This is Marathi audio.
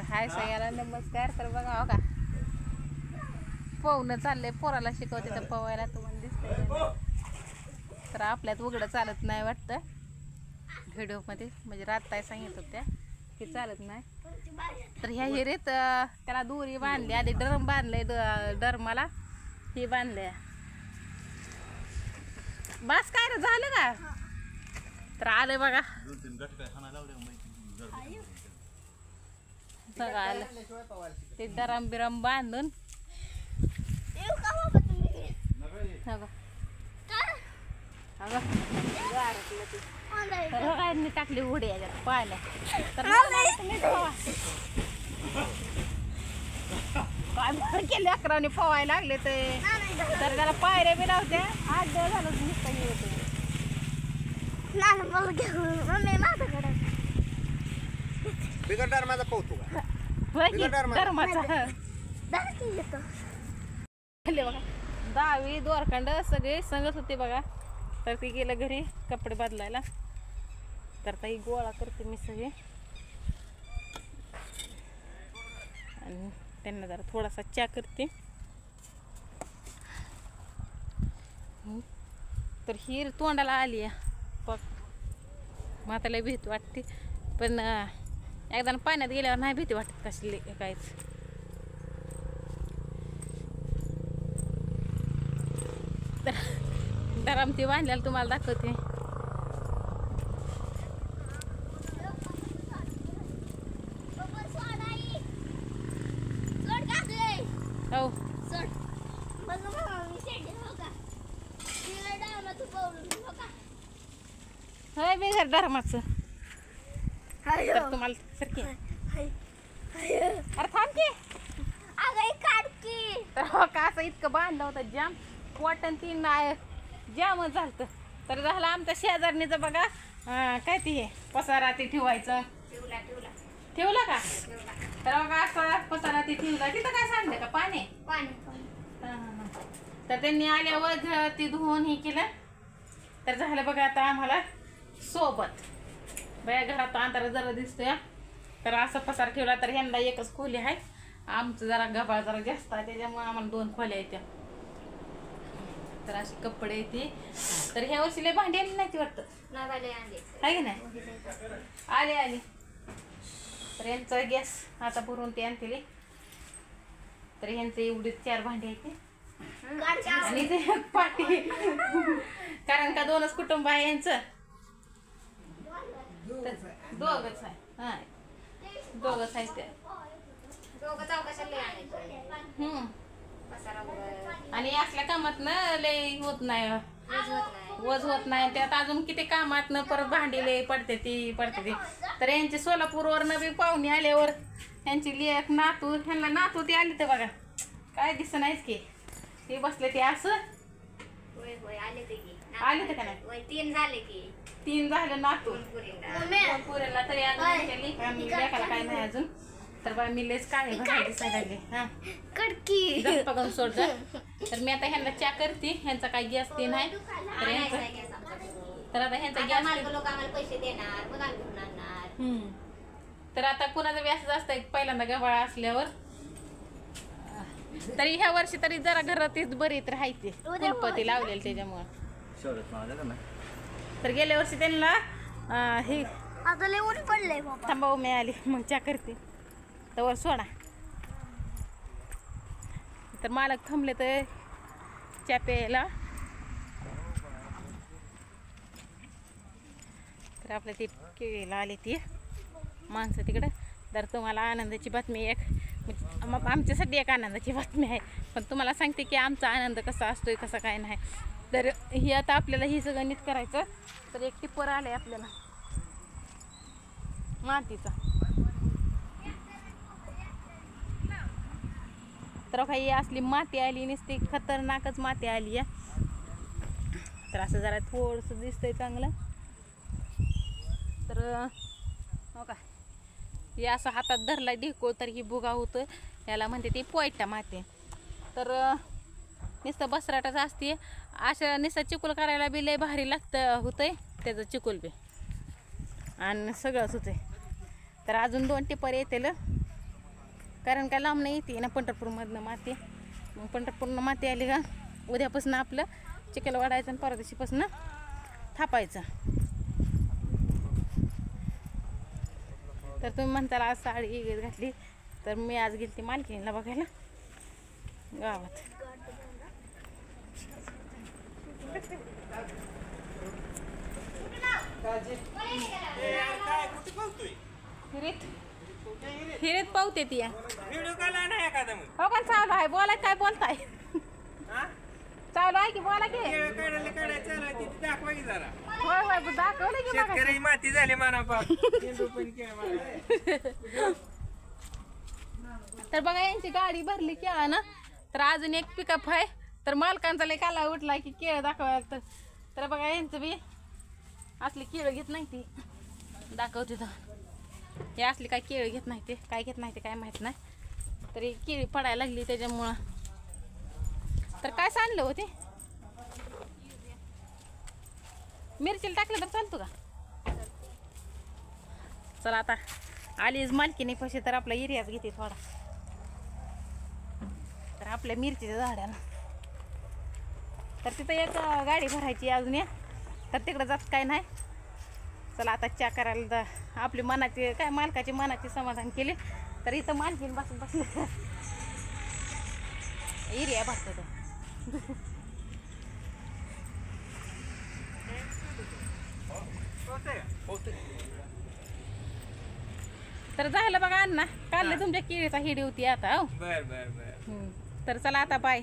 हाय सगळ्याला नमस्कार. तर बघा हो का पोहणं चाललंय, पोराला शिकवते तर पोहायला तुम्हाला दिसतंय. तर आपल्यात उघडं चालत नाही वाटतं व्हिडिओमध्ये, म्हणजे रात्ताय सांगितलं होत्या की चालत नाही. तर ह्या हिरीत त्याला दोरी बांधली, आधी ड्रम बांधलंय, डरमाला ही बांधले. बस काय रे झालं का? तर आले बघा सगळं आलं ते डरम बिरम बांधून काय टाकली उडी याच्यात पाहिल्या. तर काय केले अकराने पोवायला लागले ते, तर त्याला पायऱ्या बी लावत्या. 8 दिवस झालं नुसतं येते. बिगडणार माझा कौतुक बघा 10वी दोरखंड सगळे संगत होते बघा. तर ती गेलं घरी कपडे बदलायला. तर ताई गोळा करते मी सगळे आणि त्यांना जरा थोडासा चहा करते. तर ही तोंडाला आली आहे बघ. माताला भीती वाटते, पण एकदा पाण्यात गेल्यावर नाही भीती वाटत कसली काहीच. डरमती बांधल्याला तुम्हाला दाखवते. हो होय बिगर डरमाचं. तर तुम्हाला सरकी अरे थांब की. तर हो का असं इतकं बांधलं होतं जाम वाटण 3 जामच झालं. तर झालं आमच्या शेजारणीचं बघा काय ती पसारा ते ठेवायचं ठेवला का. तर बघा असं पसारा ते ठेवला. तिथं काय सांगलं का पाणी. तर त्यांनी आल्यावर ती धुवून हे केलं. तर झालं बघा आता आम्हाला सोबत बया घरात अंधार जरा दिसतोय. तर असं पसार ठेवला. तर ह्यांना एकच खोली आहे, आमचं जरा गबाळ जरा जास्त आहे त्याच्यामुळे आम्हाला 2 खोल्या येत्या. तर असे कपडे येते. तर ह्या वर्षी लय भांडी आली नाही ती वाटतं आहे की नाही. आली तर यांचा गॅस आता भरून ते आणते. तर ह्यांचं एवढी 4 भांडी येते आणि ते पाठी कारण का 2च कुटुंब आहे यांचं. दोघच आहे. हा दोघच आहे ते. आणि असल्या कामात ना लय होत नाही, वज होत नाही. त्यात अजून किती कामात न परत भांडी लय पडते ती. तर यांची सोलापूरवरनं बी पाहुणे आल्यावर यांची लेक नातू, ह्यांना नातू ती आली. तर बघा काय दिसत नाहीच की ते बसले ते असं. आले ते का नाही 3 झालं नातू पुरेला. तरी अजून लेकाला काय नाही अजून. तर बघा मी लेस काय दिसायला लागले. हा कडकी पगन सोड. तर मी आता ह्यांना चहा करते. ह्यांचा काही गॅस ते नाही. तर आता ह्यांचा गॅस पैसे देणार मग आणणार. तर आता कुणाचा व्यास असतं पहिल्यांदा गव्हाळा असल्यावर. तरी ह्या वर्षी तरी जरा घरात बरी तर राहायचे कुलपती लावलेले त्याच्यामुळं. तर गेल्या वर्षी त्यांना हे पडलंय थांबाव मी आली मग चहा करते तर सोडा. तर मालक थांबले तर चहा प्यायला. तर आपल्या ती केळीला आली ती माणसं तिकडं. तर तुम्हाला आनंदाची बातमी एक आमच्यासाठी एक आनंदाची बातमी आहे, पण तुम्हाला सांगते की आमचा आनंद कसा असतोय कसा काय नाही. तर ही आता आपल्याला ही सगळं नीट करायचं. तर एक टिप्पर आलंय आपल्याला मातीचा. तर काही असली माती आली नुसती खतरनाकच माती आली आहे. तर असं जरा थोडंसं दिसतंय चांगलं. तर हो का हे असं हातात धरला ढेकूळ तर ही बुगा होतं. याला म्हणते ती पोयटा माती. तर नुसतं बसराटाच असते. असं नुसतं चिकूल करायला बी लय भारी लागतं होतंय त्याचं चिकूल बी आणि सगळंच होतंय. तर अजून 2 टिपर येतील कारण काय लांब नाही येते ना पंढरपूरमधनं माती. मग पंढरपूरनं माती आली का उद्यापासून आपलं चिखल वाढायचं आणि परवा दिवशीपासून थापायचं. तर तुम्ही म्हणताल आज साडी घातली, तर मी आज गेली ती मालकीणीला बघायला गावात. हिरीत पावते ती व्हिडिओ काढला नाही एखादा मग हो. पण चालू आहे, बोला काय बोलताय? चालू आहे की बोला की. काढायचं दाखवा की जरा. होय होय दाखवलं की बघा. शेतकरी माती झाली म्हणा बाप. तर बघा यांची गाडी भरली केळा ना, तर अजून एक पिकअप आहे. तर मालकांचा लय काला उठला की केळं दाखवायला. तर बघा यांचं बी असली केळं घेत नाही ती दाखवते. तर हे असली काय केळं घेत नाही ते, काय घेत नाही ते काय माहीत नाही. तरी केळी पडायला लागली त्याच्यामुळं. तर काय सांगलं होते, मिरचीला टाकलं तर चालतो का? चला आता आलीच मालकीने पैसे, तर आपला एरियाच घेते थोडा. तर आपल्या मिरचीच्या झाडाला तर तिथं एक गाडी भरायची अजून या. तर तिकडं जात काय नाही. चला आता चहा करायला आपली मनाची काय मालकाची मनाची समाधान केले. तर इथं मालकीन बसून बसले एरिया भरतो तो. तर झालं बघा अण्णा, काढले तुमच्या केळीचा हिडी होती आता. हो बर बर बर. तर चला आता बाय.